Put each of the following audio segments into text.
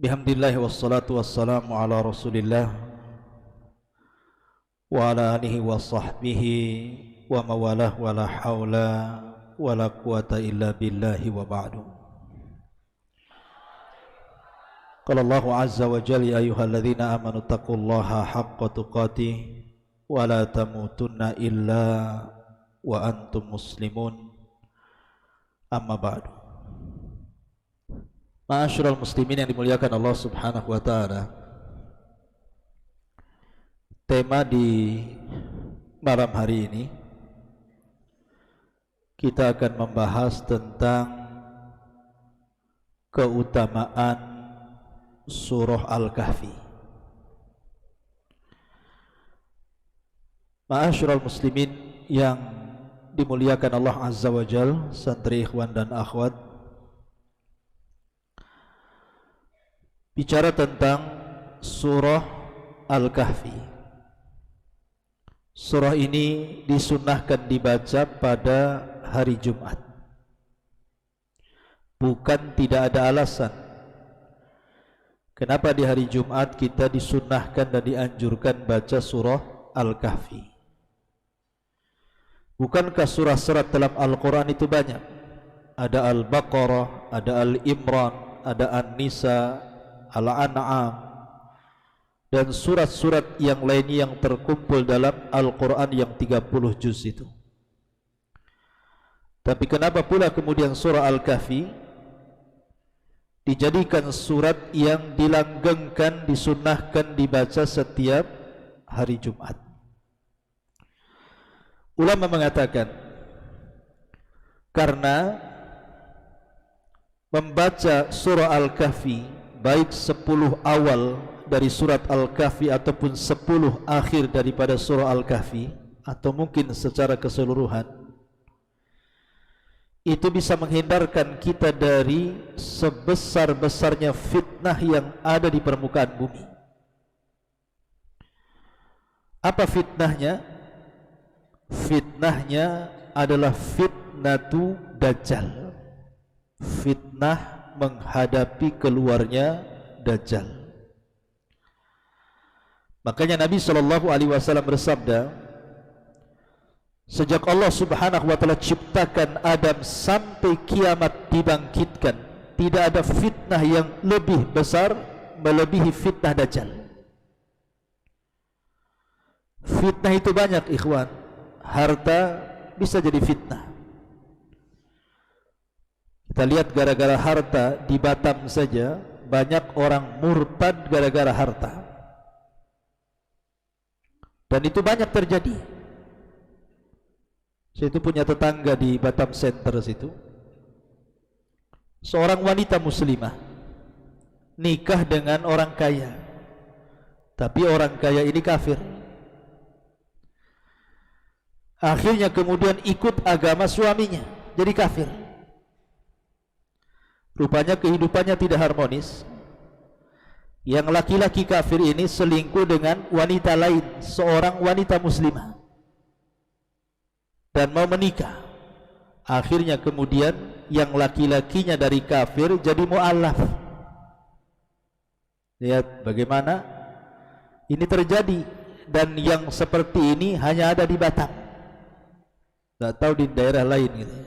Bihamdillah wassalatu wassalamu ala Rasulillah wa ala alihi wa sahbihi wa mawalah wa la hawla wa la quwata illa billahi wa ba'du. Qala Allahu azza wa jalla ya ayyuhalladzina amanu taqullaha haqqa tuqatih wa la tamutunna illa wa antum muslimun. Amma ba'du. Ma'asyiral muslimin yang dimuliakan Allah Subhanahu wa taala. Tema di malam hari ini kita akan membahas tentang keutamaan surah Al-Kahfi. Ma'asyiral muslimin yang dimuliakan Allah Azza wa Jalla, santri ikhwan dan akhwat, bicara tentang surah Al-Kahfi. Surah ini disunnahkan dibaca pada hari Jumat. Bukan tidak ada alasan kenapa di hari Jumat kita disunnahkan dan dianjurkan baca surah Al-Kahfi. Bukankah surah-surah dalam Al-Quran itu banyak? Ada Al-Baqarah, ada Al-Imran, ada An-Nisa, Al-An'am, dan surat-surat yang lainnya yang terkumpul dalam Al-Quran yang 30 juz itu. Tapi kenapa pula kemudian surah Al-Kahfi dijadikan surat yang dilanggengkan, disunnahkan dibaca setiap hari Jumat? Ulama mengatakan karena membaca surah Al-Kahfi, baik 10 awal dari surat Al-Kahfi ataupun 10 akhir daripada surah Al-Kahfi, atau mungkin secara keseluruhan, itu bisa menghindarkan kita dari sebesar-besarnya fitnah yang ada di permukaan bumi. Apa fitnahnya? Fitnahnya adalah fitnatu Dajjal. Fitnah menghadapi keluarnya Dajjal. Makanya Nabi SAW bersabda, sejak Allah Subhanahu wa taala ciptakan Adam sampai kiamat dibangkitkan, tidak ada fitnah yang lebih besar melebihi fitnah Dajjal. Fitnah itu banyak, ikhwan. Harta bisa jadi fitnah. Kita lihat gara-gara harta di Batam saja banyak orang murtad gara-gara harta. Dan itu banyak terjadi. Saya itu punya tetangga di Batam Center situ. Seorang wanita muslimah nikah dengan orang kaya. Tapi orang kaya ini kafir. Akhirnya kemudian ikut agama suaminya, jadi kafir. Rupanya kehidupannya tidak harmonis. Yang laki-laki kafir ini selingkuh dengan wanita lain, seorang wanita muslimah, dan mau menikah. Akhirnya kemudian yang laki-lakinya dari kafir jadi mu'allaf. Lihat bagaimana ini terjadi. Dan yang seperti ini hanya ada di Batam, tidak tahu di daerah lain gitu.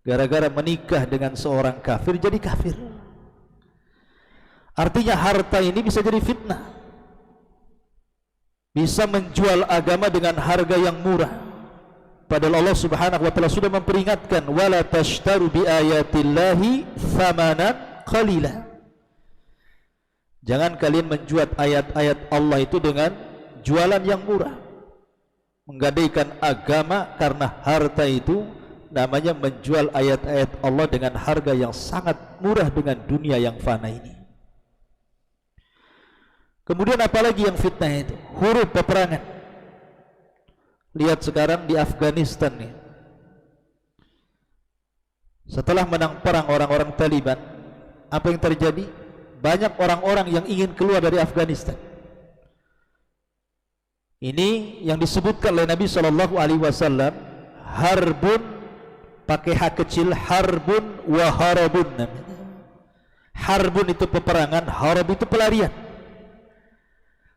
Gara-gara menikah dengan seorang kafir jadi kafir. Artinya harta ini bisa jadi fitnah, bisa menjual agama dengan harga yang murah. Padahal Allah Subhanahu wa taala sudah memperingatkan, wala tashtaru bi ayatillahi thamanan qalila. Jangan kalian menjual ayat-ayat Allah itu dengan jualan yang murah. Menggadaikan agama karena harta itu namanya menjual ayat-ayat Allah dengan harga yang sangat murah dengan dunia yang fana ini. Kemudian apalagi yang fitnah itu? Huruf peperangan. Lihat sekarang di Afghanistan nih. Setelah menang perang orang-orang Taliban, apa yang terjadi? Banyak orang-orang yang ingin keluar dari Afghanistan. Ini yang disebutkan oleh Nabi SAW, harbun, pakai hak kecil, harbun wa harabun. Harbun itu peperangan, harab itu pelarian.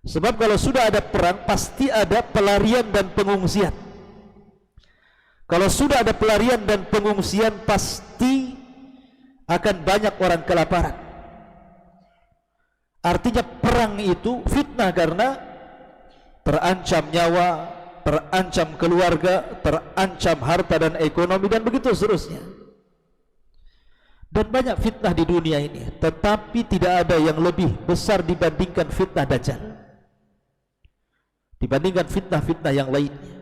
Sebab kalau sudah ada perang pasti ada pelarian dan pengungsian. Kalau sudah ada pelarian dan pengungsian pasti akan banyak orang kelaparan. Artinya perang itu fitnah karena terancam nyawa, terancam keluarga, terancam harta dan ekonomi dan begitu seterusnya. Dan banyak fitnah di dunia ini, tetapi tidak ada yang lebih besar dibandingkan fitnah Dajjal, dibandingkan fitnah-fitnah yang lainnya.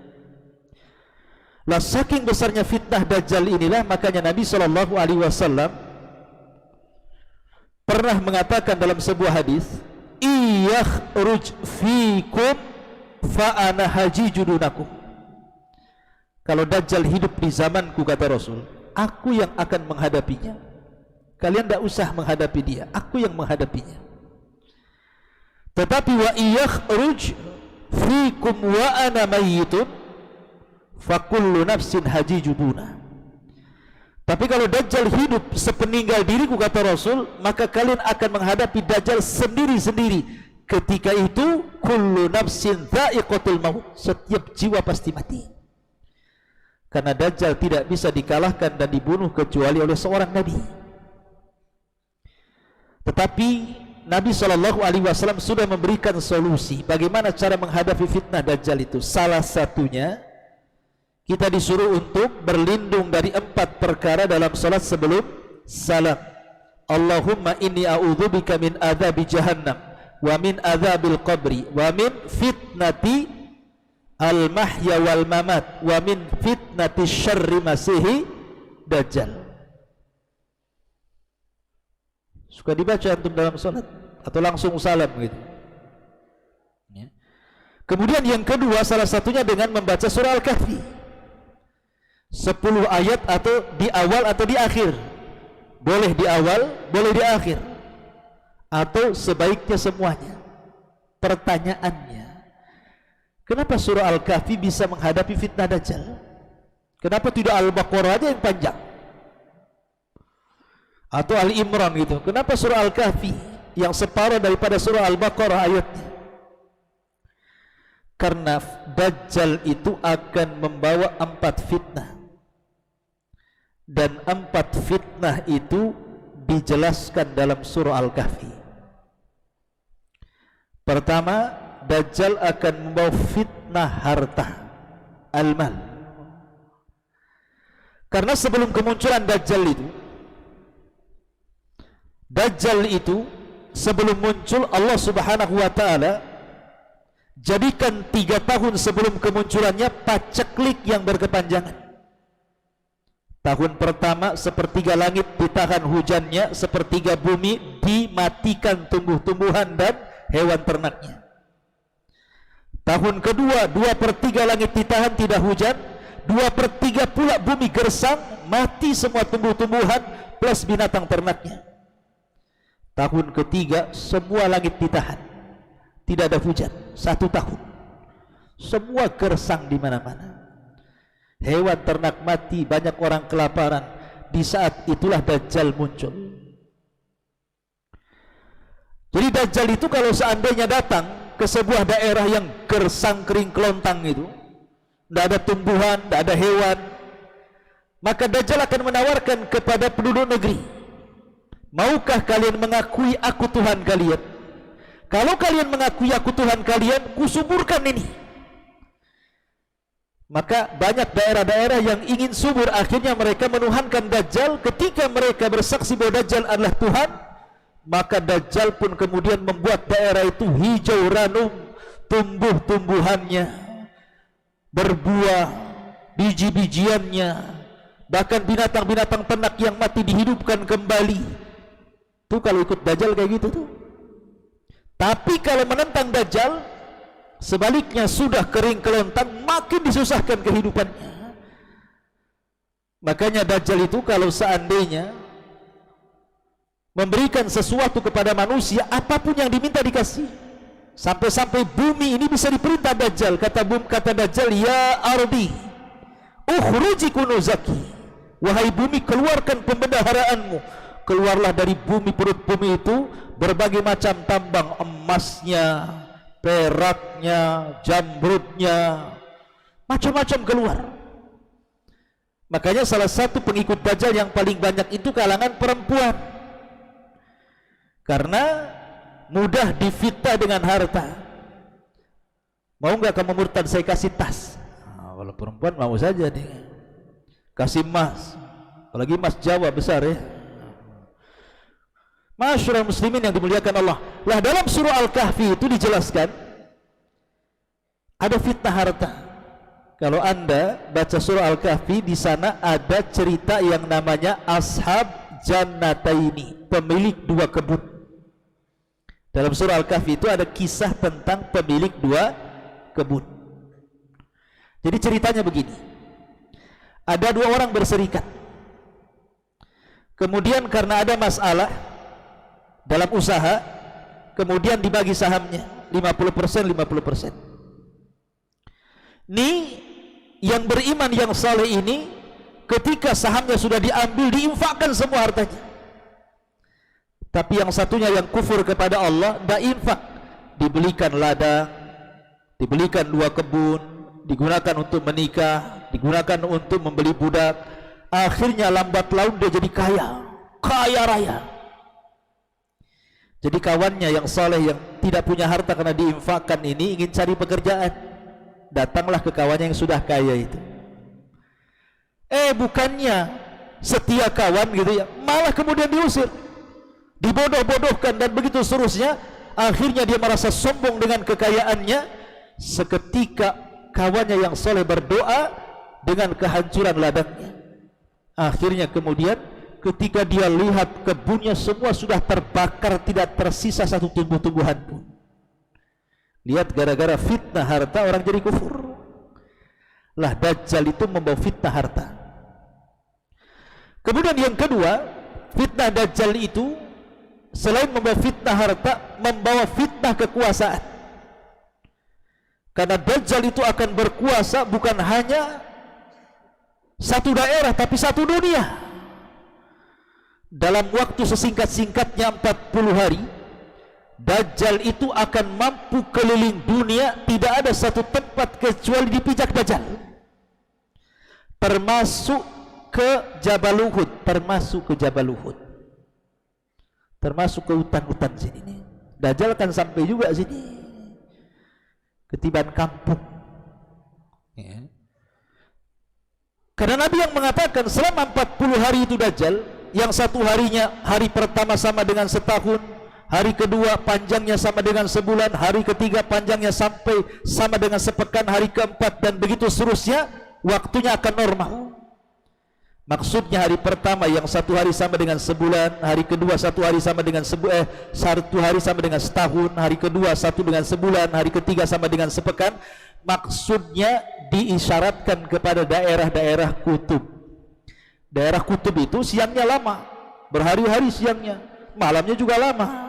Lah saking besarnya fitnah Dajjal inilah makanya Nabi SAW pernah mengatakan dalam sebuah hadis, iyakhruj fikum fa ana hajijudunakum. Kalau Dajjal hidup di zamanku, kata Rasul, aku yang akan menghadapinya. Kalian tidak usah menghadapi dia, aku yang menghadapinya. Tetapi wa iyakhruj fikum wa ana mayyitun fa kullu nafsin hajijuduna. Tapi kalau Dajjal hidup sepeninggal diriku, kata Rasul, maka kalian akan menghadapi Dajjal sendiri-sendiri. Ketika itu kullu nafsin dha'iqatul maut, setiap jiwa pasti mati. Karena Dajjal tidak bisa dikalahkan dan dibunuh kecuali oleh seorang nabi. Tetapi Nabi SAW sudah memberikan solusi bagaimana cara menghadapi fitnah Dajjal itu. Salah satunya kita disuruh untuk berlindung dari 4 perkara dalam salat sebelum salam. Allahumma inni a'udzubika min adzabi jahannam wa min adzabil qabri wa min fitnati al-mahya wal mamat wa min fitnati syarri masihi Dajjal. Suka dibaca antum dalam salat atau langsung salam gitu. Ya. Kemudian yang kedua, salah satunya dengan membaca surah Al-Kahfi 10 ayat, atau di awal atau di akhir. Boleh di awal, boleh di akhir, atau sebaiknya semuanya. Pertanyaannya, kenapa surah Al-Kahfi bisa menghadapi fitnah Dajjal? Kenapa tidak Al-Baqarah aja yang panjang? Atau Al-Imran gitu. Kenapa surah Al-Kahfi yang separuh daripada surah Al-Baqarah ayatnya? Karena Dajjal itu akan membawa 4 fitnah, dan 4 fitnah itu dijelaskan dalam surah Al-Kahfi. Pertama, Dajjal akan membawa fitnah harta, al-mal. Karena sebelum kemunculan Dajjal itu sebelum muncul, Allah Subhanahu wa ta'ala jadikan 3 tahun sebelum kemunculannya paceklik yang berkepanjangan. Tahun pertama sepertiga langit ditahan hujannya, sepertiga bumi dimatikan tumbuh-tumbuhan dan hewan ternaknya. Tahun kedua 2/3 langit ditahan tidak hujan, 2/3 pula bumi gersang, mati semua tumbuh-tumbuhan plus binatang ternaknya. Tahun ketiga semua langit ditahan, tidak ada hujan 1 tahun, semua gersang di mana-mana, hewan ternak mati, banyak orang kelaparan. Di saat itulah Dajjal muncul. Jadi Dajjal itu kalau seandainya datang ke sebuah daerah yang gersang kering kelontang itu, tidak ada tumbuhan, tidak ada hewan, maka Dajjal akan menawarkan kepada penduduk negeri, maukah kalian mengakui aku Tuhan kalian? Kalau kalian mengakui aku Tuhan kalian, kusuburkan ini. Maka banyak daerah-daerah yang ingin subur, akhirnya mereka menuhankan Dajjal. Ketika mereka bersaksi bahwa Dajjal adalah Tuhan, maka Dajjal pun kemudian membuat daerah itu hijau ranum, tumbuh-tumbuhannya, berbuah, biji-bijiannya, bahkan binatang-binatang ternak yang mati dihidupkan kembali. Tuh kalau ikut Dajjal kayak gitu tuh. Tapi kalau menentang Dajjal, sebaliknya sudah kering kelontang, makin disusahkan kehidupannya. Makanya Dajjal itu kalau seandainya memberikan sesuatu kepada manusia, apapun yang diminta dikasih. Sampai-sampai bumi ini bisa diperintah Dajjal. Kata Dajjal, ya ardi ukhruji kunuzaki, wahai bumi keluarkan pembendaharaanmu, keluarlah dari bumi, perut bumi itu berbagai macam tambang, emasnya, peraknya, jamrudnya, macam-macam keluar. Makanya salah satu pengikut Dajjal yang paling banyak itu kalangan perempuan, karena mudah difitnah dengan harta. Mau nggak kamu murtad, saya kasih tas. Nah, kalau perempuan mau saja nih, kasih emas, apalagi emas Jawa besar ya. Masyarakat muslimin yang dimuliakan Allah. Lah dalam surah Al-Kahfi itu dijelaskan ada fitnah harta. Kalau Anda baca surah Al-Kahfi, di sana ada cerita yang namanya Ashab Jannataini, pemilik dua kebun. Dalam surah Al-Kahfi itu ada kisah tentang pemilik dua kebun. Jadi ceritanya begini. Ada dua orang berserikat. Kemudian karena ada masalah dalam usaha, kemudian dibagi sahamnya 50%, 50%. Ini yang beriman, yang saleh ini, ketika sahamnya sudah diambil, diinfakkan semua hartanya. Tapi yang satunya yang kufur kepada Allah, tidak infak, dibelikan ladang, dibelikan dua kebun, digunakan untuk menikah, digunakan untuk membeli budak. Akhirnya lambat laun dia jadi kaya raya. Jadi kawannya yang saleh, yang tidak punya harta karena diinfakkan ini, ingin cari pekerjaan, datanglah ke kawannya yang sudah kaya itu. Bukannya setia kawan gitu ya, malah kemudian diusir, dibodoh-bodohkan dan begitu seterusnya. Akhirnya dia merasa sombong dengan kekayaannya. Seketika kawannya yang soleh berdoa dengan kehancuran ladangnya. Akhirnya kemudian ketika dia lihat kebunnya semua sudah terbakar, tidak tersisa satu tumbuh-tumbuhan pun. Lihat, gara-gara fitnah harta orang jadi kufur. Lah Dajjal itu membawa fitnah harta. Kemudian yang kedua, fitnah Dajjal itu selain membawa fitnah harta, membawa fitnah kekuasaan. Karena Dajjal itu akan berkuasa bukan hanya satu daerah, tapi satu dunia. Dalam waktu sesingkat-singkatnya 40 hari, Dajjal itu akan mampu keliling dunia. Tidak ada satu tempat kecuali dipijak Dajjal, termasuk ke Jabal Uhud, termasuk ke hutan-hutan sini. Dajjal akan sampai juga sini, ketiban kampung ya. Karena Nabi yang mengatakan selama 40 hari itu Dajjal, yang satu harinya, hari pertama sama dengan setahun, hari kedua panjangnya sama dengan sebulan, hari ketiga panjangnya sampai sama dengan sepekan, hari keempat dan begitu seterusnya, waktunya akan normal. Maksudnya hari pertama yang satu hari sama dengan sebulan, hari kedua satu hari sama dengan satu hari sama dengan setahun, hari kedua satu dengan sebulan, hari ketiga sama dengan sepekan. Maksudnya diisyaratkan kepada daerah-daerah kutub. Daerah kutub itu siangnya lama, berhari-hari siangnya, malamnya juga lama.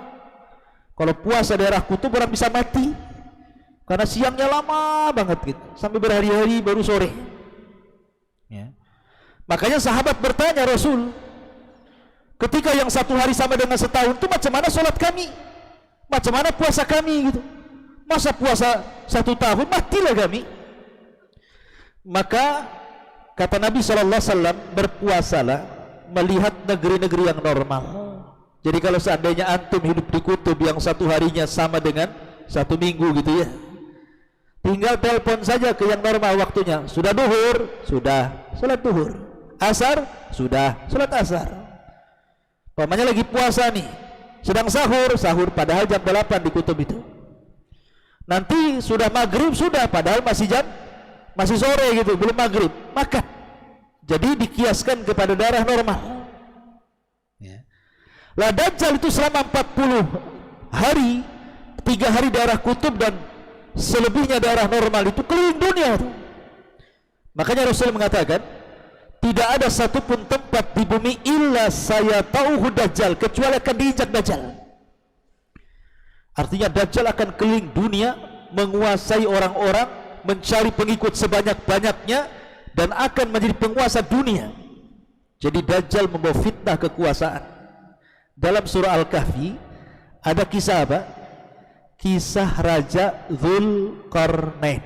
Kalau puasa daerah kutub orang bisa mati karena siangnya lama banget gitu, sampai berhari-hari baru sore ya. Makanya sahabat bertanya Rasul, ketika yang satu hari sama dengan setahun itu macam mana sholat kami, macam mana puasa kami gitu, masa puasa satu tahun matilah kami. Maka kata Nabi SAW, berpuasalah melihat negeri-negeri yang normal. Jadi kalau seandainya antum hidup di kutub yang satu harinya sama dengan satu minggu gitu ya, tinggal telepon saja ke yang normal waktunya. Sudah duhur, sudah sholat duhur. Asar, sudah sholat asar. Pamannya lagi puasa nih, sedang sahur padahal jam 8 di kutub itu. Nanti sudah maghrib, sudah padahal masih sore gitu, belum maghrib, makan. Jadi dikiaskan kepada darah normal ya. Lah Dajjal itu selama 40 hari, 3 hari darah kutub dan selebihnya darah normal itu keliling dunia tuh. Makanya Rasul mengatakan, tidak ada satupun tempat di bumi illa saya tahu Dajjal, kecuali akan diinjak Dajjal. Artinya Dajjal akan keliling dunia, menguasai orang-orang, mencari pengikut sebanyak-banyaknya, dan akan menjadi penguasa dunia. Jadi Dajjal membawa fitnah kekuasaan. dalam surah Al-Kahfi ada kisah apa? Kisah Raja Dzulqarnain.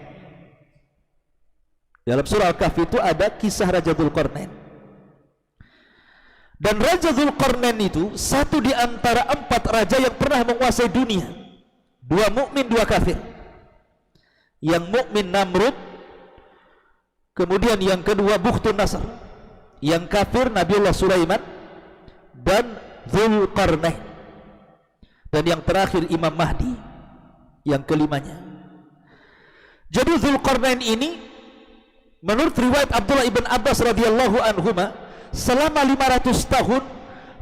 Dalam surah Al-Kahfi itu ada kisah Raja Dzulqarnain. Dan Raja Dzulqarnain itu satu di antara 4 raja yang pernah menguasai dunia. 2 mukmin, 2 kafir. Yang mukmin Namrud, kemudian yang kedua Bukhtun Nasr, yang kafir Nabiullah Sulaiman dan Dzulqarnain, dan yang terakhir Imam Mahdi yang kelimanya. Jadi Dzulqarnain ini menurut riwayat Abdullah ibn Abbas radhiyallahu anhuma selama 500 tahun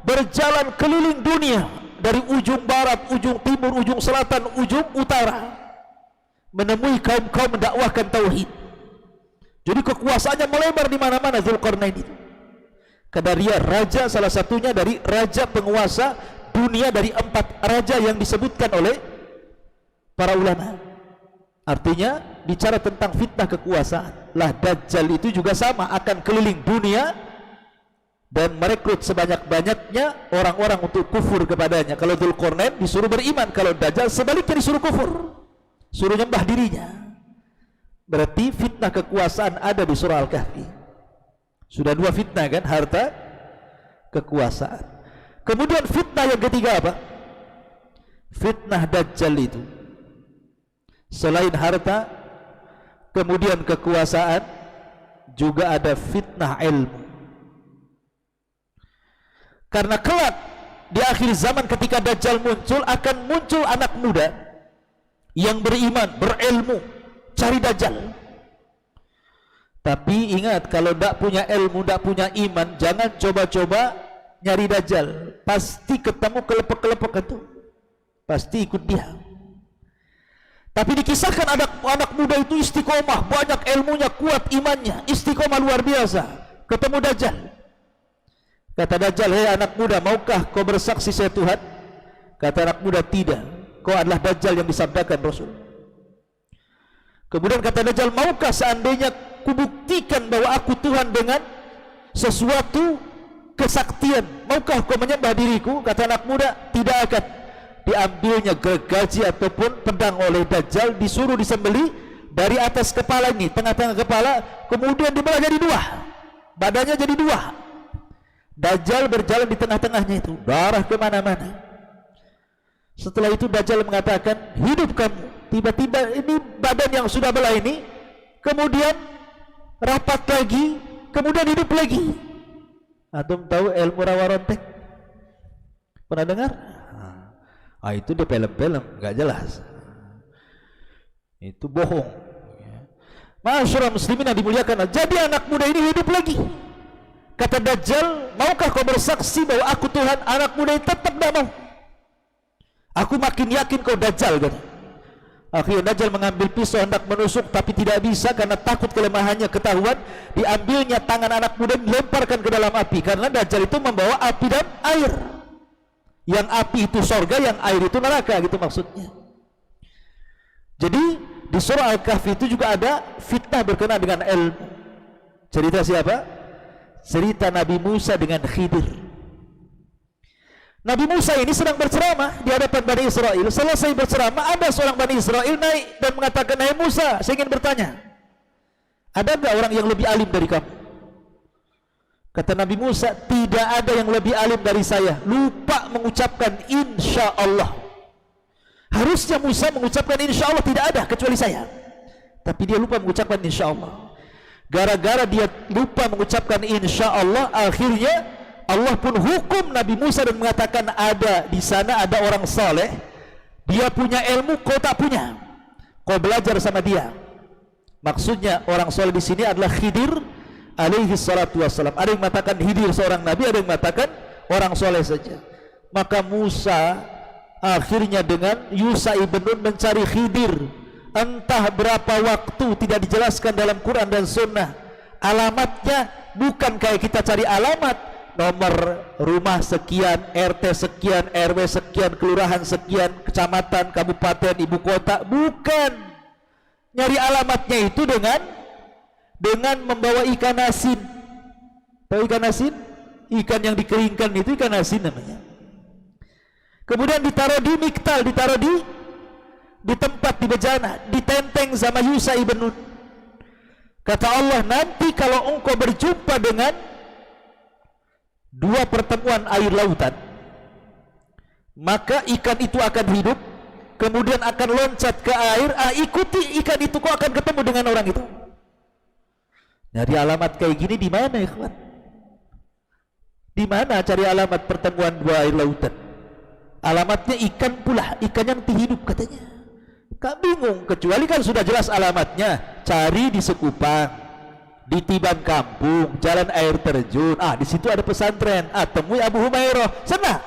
berjalan keliling dunia dari ujung barat, ujung timur, ujung selatan, ujung utara, menemui kaum-kaum mendakwahkan tauhid. Jadi kekuasaannya melebar di mana-mana Dzulqarnain itu. Karena dia raja, salah satunya dari raja penguasa dunia dari 4 raja yang disebutkan oleh para ulama. Artinya bicara tentang fitnah kekuasaan. Lah Dajjal itu juga sama, akan keliling dunia dan merekrut sebanyak-banyaknya orang-orang untuk kufur kepadanya. Kalau Dzulqarnain disuruh beriman, kalau Dajjal sebaliknya disuruh kufur, suruh nyembah dirinya. Berarti fitnah kekuasaan ada di surah Al-Kahfi. Sudah 2 fitnah kan, harta, kekuasaan. Kemudian fitnah yang ketiga apa? Fitnah Dajjal itu selain harta, kemudian kekuasaan, juga ada fitnah ilmu. Karena kelak di akhir zaman ketika Dajjal muncul, akan muncul anak muda yang beriman, berilmu, cari Dajjal. Tapi ingat, kalau tidak punya ilmu, tidak punya iman, jangan coba-coba nyari Dajjal. Pasti ketemu kelepek-kelepek itu, pasti ikut dia. Tapi dikisahkan anak muda itu istiqomah, banyak ilmunya, kuat imannya, istiqomah luar biasa. Ketemu Dajjal. Kata Dajjal, hei anak muda, maukah kau bersaksi saya Tuhan? Kata anak muda, tidak, kau adalah Dajjal yang disabdakan Rasul. Kemudian kata Dajjal, maukah seandainya kubuktikan bahwa aku Tuhan dengan sesuatu kesaktian, maukah kau menyembah diriku? Kata anak muda, tidak akan. Diambilnya gergaji ataupun pedang oleh Dajjal, disuruh disembelih dari atas kepala ini, tengah-tengah kepala, kemudian dibelah jadi 2, badannya jadi 2. Dajjal berjalan di tengah-tengahnya itu, darah kemana-mana. Setelah itu Dajjal mengatakan, hidup kamu. Tiba-tiba ini badan yang sudah belah ini kemudian rapat lagi, kemudian hidup lagi. Antum tahu ilmu rawa rontek? Pernah dengar? Itu di film-film, nggak jelas. Itu bohong. Masyarakat muslimin yang dimuliakan, jadi anak muda ini hidup lagi. Kata Dajjal, maukah kau bersaksi bahwa aku Tuhan? Anak muda ini tetap tidak mau. Aku makin yakin kau Dajjal, kata. Akhirnya Dajjal mengambil pisau hendak menusuk, tapi tidak bisa karena takut kelemahannya ketahuan. Diambilnya tangan anak muda, dilemparkan ke dalam api, karena Dajjal itu membawa api dan air. Yang api itu sorga, yang air itu neraka, gitu maksudnya. Jadi di surah Al-Kahfi itu juga ada fitnah berkenaan dengan ilmu. Cerita siapa? Cerita Nabi Musa dengan Khidir. Nabi Musa ini sedang berceramah di hadapan Bani Israel. Selesai berceramah, ada seorang Bani Israel naik dan mengatakan, "Hai Musa, saya ingin bertanya, ada enggak orang yang lebih alim dari kamu?" Kata Nabi Musa, "Tidak ada yang lebih alim dari saya." Lupa mengucapkan insya Allah. Harusnya Musa mengucapkan insya Allah, tidak ada kecuali saya. Tapi dia lupa mengucapkan insya Allah. Gara-gara dia lupa mengucapkan insya Allah, akhirnya Allah pun hukum Nabi Musa dan mengatakan, ada di sana ada orang saleh, dia punya ilmu, kau tak punya, kau belajar sama dia. Maksudnya orang saleh di sini adalah Khidir alaihi salatu wassalam. Ada yang mengatakan Khidir seorang nabi, ada yang mengatakan orang saleh saja. Maka Musa akhirnya dengan Yusha ibn Nun mencari Khidir, entah berapa waktu, tidak dijelaskan dalam Quran dan Sunnah. Alamatnya bukan kayak kita cari alamat nomor rumah sekian, RT sekian, RW sekian, kelurahan sekian, kecamatan, kabupaten, ibu kota. Bukan. Nyari alamatnya itu dengan membawa ikan asin. Tahu ikan asin? Ikan yang dikeringkan itu ikan asin namanya. Kemudian ditaruh di miktal, ditaruh di tempat, di bejana, ditenteng sama Yusha ibn Nun. Kata Allah, nanti kalau engkau berjumpa dengan dua pertemuan air lautan, maka ikan itu akan hidup, kemudian akan loncat ke air. Ikuti ikan itu, kau akan ketemu dengan orang itu. Nyari alamat kayak gini di mana, ikhwan? Di mana cari alamat pertemuan dua air lautan? Alamatnya ikan pula, ikan yang hidup katanya. Kak bingung, kecuali kan sudah jelas alamatnya. Cari di Sekupang, di Tiban Kampung, jalan air terjun. Di situ ada pesantren. Temui Abu Humairah. Sana.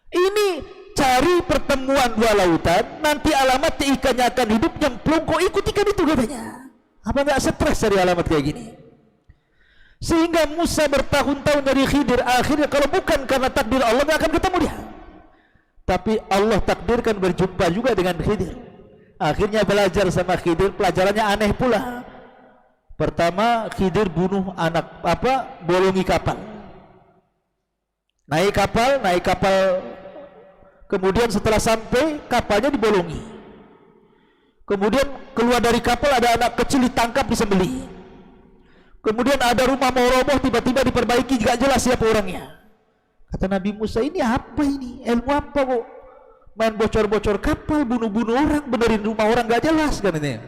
Ini cari pertemuan dua lautan, nanti alamatnya ikannya akan hidup, nyemplung, kok ikut ikan itu katanya. Apa nggak stres cari alamat kayak gini? Sehingga Musa bertahun-tahun dari Khidir, akhirnya kalau bukan karena takdir Allah nggak akan ketemu dia. Tapi Allah takdirkan berjumpa juga dengan Khidir. Akhirnya belajar sama Khidir, pelajarannya aneh pula. Pertama, Khidir bunuh anak bolongi kapal. Naik kapal, kemudian setelah sampai kapalnya dibolongi. Kemudian keluar dari kapal, ada anak kecil ditangkap, disembelih. Kemudian ada rumah mau roboh, tiba-tiba diperbaiki, juga jelas siapa orangnya. Kata Nabi Musa, ini apa ini? Ilmu apa kok? Main bocor-bocor kapal, bunuh-bunuh orang, benerin rumah orang, gak jelas kan ini.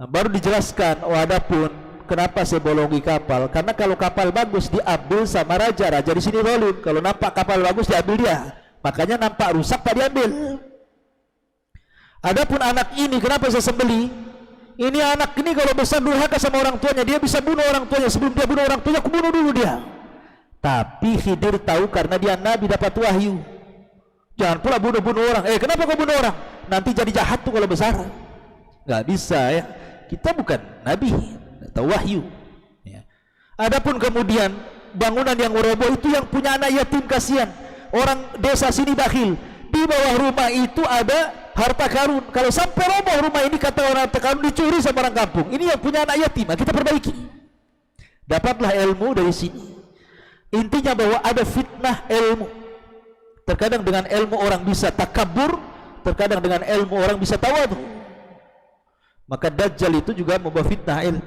Baru dijelaskan, adapun kenapa saya bolongi kapal? Karena kalau kapal bagus diambil sama raja di sini zalim. Kalau nampak kapal bagus diambil dia. Makanya nampak rusak tak diambil. Adapun anak ini kenapa saya sembeli? Ini anak ini kalau besar durhaka sama orang tuanya, dia bisa bunuh orang tuanya. Sebelum dia bunuh orang tuanya, aku bunuh dulu dia. Tapi Khidir tahu karena dia nabi, dapat wahyu. Jangan pula bunuh-bunuh orang. Kenapa kau bunuh orang? Nanti jadi jahat tuh kalau besar. Gak bisa ya. Kita bukan nabi atau wahyu ya. Adapun kemudian bangunan yang roboh itu yang punya anak yatim, kasihan. Orang desa sini bakhil. Di bawah rumah itu ada harta karun. Kalau sampai roboh rumah ini, kata orang harta karun dicuri sama orang kampung. Ini yang punya anak yatim, kita perbaiki. Dapatlah ilmu dari sini. Intinya bahwa ada fitnah ilmu. Terkadang dengan ilmu orang bisa takabur, terkadang dengan ilmu orang bisa tawadhu. Maka Dajjal itu juga membawa fitnah ilmu.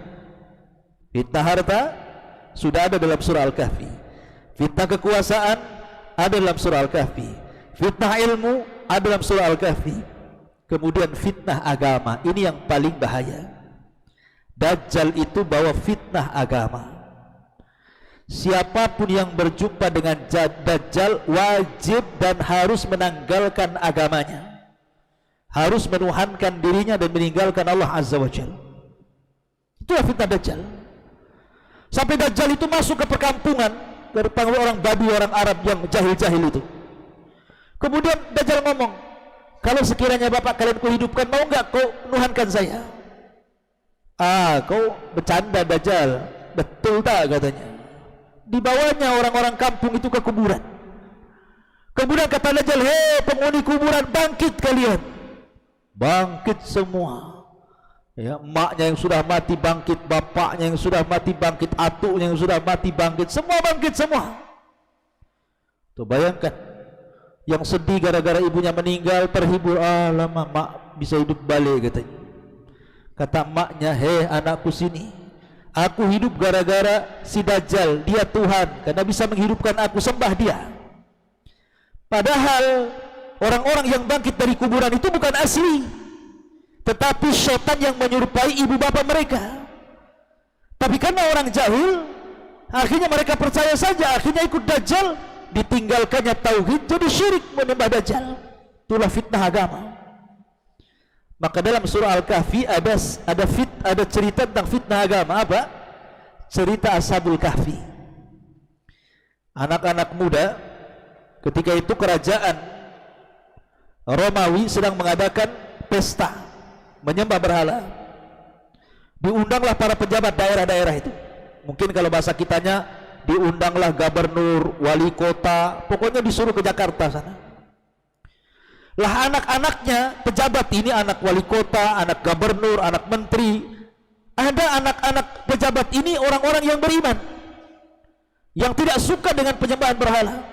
Fitnah harta sudah ada dalam surah Al-Kahfi. Fitnah kekuasaan ada dalam surah Al-Kahfi. Fitnah ilmu ada dalam surah Al-Kahfi. Kemudian fitnah agama, ini yang paling bahaya. Dajjal itu bawa fitnah agama. Siapapun yang berjumpa dengan Dajjal wajib dan harus menanggalkan agamanya, harus menuhankan dirinya dan meninggalkan Allah Azza wa Jalla. Itulah fitnah Dajjal. Sampai Dajjal itu masuk ke perkampungan dari orang Baduy, orang Arab yang jahil-jahil itu. Kemudian Dajjal ngomong, kalau sekiranya bapak kalian kuhidupkan, mau enggak kau nuhankan saya? Kau bercanda Dajjal. Betul tak katanya. Dibawanya orang-orang kampung itu ke kuburan. Kemudian kata Dajjal, hei penghuni kuburan, bangkit kalian. Bangkit semua ya, emaknya yang sudah mati bangkit, bapaknya yang sudah mati bangkit, atuknya yang sudah mati bangkit, semua bangkit semua. Tuh bayangkan, yang sedih gara-gara ibunya meninggal terhibur, lama mak bisa hidup balik katanya. Kata emaknya, hei anakku sini, aku hidup gara-gara si Dajjal, dia Tuhan karena bisa menghidupkan aku, sembah dia. Padahal orang-orang yang bangkit dari kuburan itu bukan asli, tetapi syaitan yang menyerupai ibu bapa mereka. Tapi karena orang jahil, akhirnya mereka percaya saja, akhirnya ikut Dajjal, ditinggalkannya tauhid, jadi syirik menyembah Dajjal. Itulah fitnah agama. Maka dalam surah Al-Kahfi ada cerita tentang fitnah agama. Apa? Cerita Ashabul Kahfi. Anak-anak muda ketika itu kerajaan Romawi sedang mengadakan pesta menyembah berhala. Diundanglah para pejabat daerah-daerah itu. Mungkin kalau bahasa kitanya diundanglah gubernur, wali kota, pokoknya disuruh ke Jakarta sana. Lah anak-anaknya pejabat ini, anak wali kota, anak gubernur, anak menteri, ada anak-anak pejabat ini orang-orang yang beriman, yang tidak suka dengan penyembahan berhala.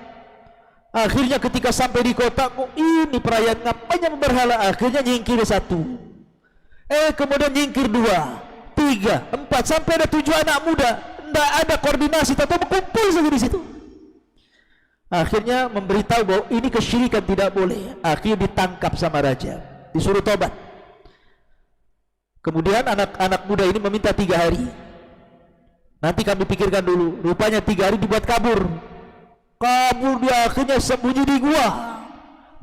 Akhirnya ketika sampai di kota, kok ini perayaan ngapain yang berhala? Akhirnya nyingkir satu, kemudian nyingkir dua, tiga, empat, sampai ada 7 anak muda. Tidak ada koordinasi, tetap berkumpul saja di situ. Akhirnya memberitahu bahwa ini kesyirikan, tidak boleh. Akhirnya ditangkap sama raja, disuruh tobat. Kemudian anak-anak muda ini meminta 3 hari. Nanti kami pikirkan dulu. Rupanya 3 hari dibuat kabur. Kabur, dia akhirnya sembunyi di gua.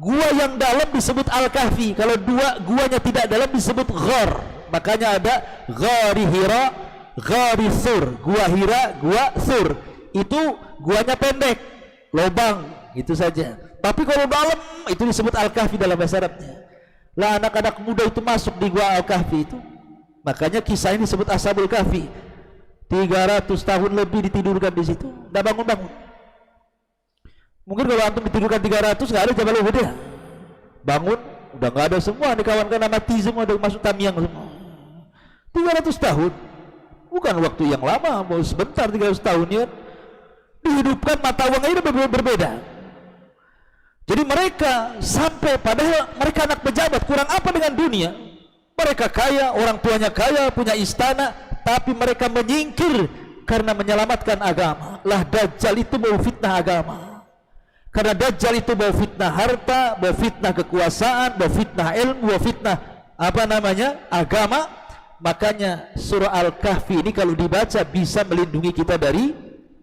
Gua yang dalam disebut Al-Kahfi. Kalau guanya tidak dalam disebut Ghar. Makanya ada Ghari Hira, Ghari Thur. Gua Hira, gua Thur. Itu guanya pendek, lobang, itu saja. Tapi kalau dalam itu disebut Al-Kahfi dalam bahasa Arabnya. Lah anak-anak muda itu masuk di gua Al-Kahfi itu. Makanya kisah ini disebut Ashabul Kahfi. 300 tahun lebih ditidurkan di situ, enggak bangun-bangun. Mungkin kalau antum ditidurkan 300 nggak ada Jabal Uhud ya. Bangun udah nggak ada semua, nih kawan-kawan mati semua, udah masuk tamiang semua. 300 tahun bukan waktu yang lama, mau sebentar 300 tahun ya. Dihidupkan, mata uangnya berbeda. Jadi mereka sampai, padahal mereka anak pejabat, kurang apa dengan dunia? Mereka kaya, orang tuanya kaya, punya istana, tapi mereka menyingkir karena menyelamatkan agama. Lah Dajjal itu mau fitnah agama. Karena Dajjal itu bawa fitnah harta, bawa fitnah kekuasaan, bawa fitnah ilmu, bawa fitnah agama. Makanya surah Al-Kahfi ini kalau dibaca bisa melindungi kita dari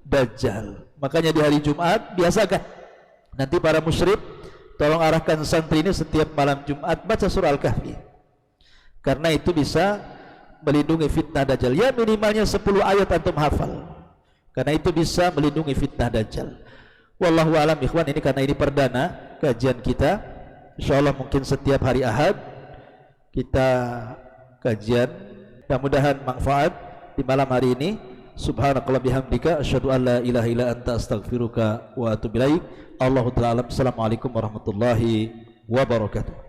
Dajjal. Makanya di hari Jumat biasakan nanti para musyrik tolong arahkan santri ini setiap malam Jumat baca surah Al-Kahfi. Karena itu bisa melindungi fitnah Dajjal. Ya minimalnya 10 ayat antum hafal. Karena itu bisa melindungi fitnah Dajjal. Wallahu alam ikhwan, ini karena ini perdana kajian kita. Insyaallah mungkin setiap hari Ahad kita kajian. Mudah-mudahan manfaat di malam hari ini. Subhanakallah bihamdika asyhadu an la ilaha illa anta astaghfiruka wa atubu ilaik. Allahu ta'ala. Assalamualaikum warahmatullahi wabarakatuh.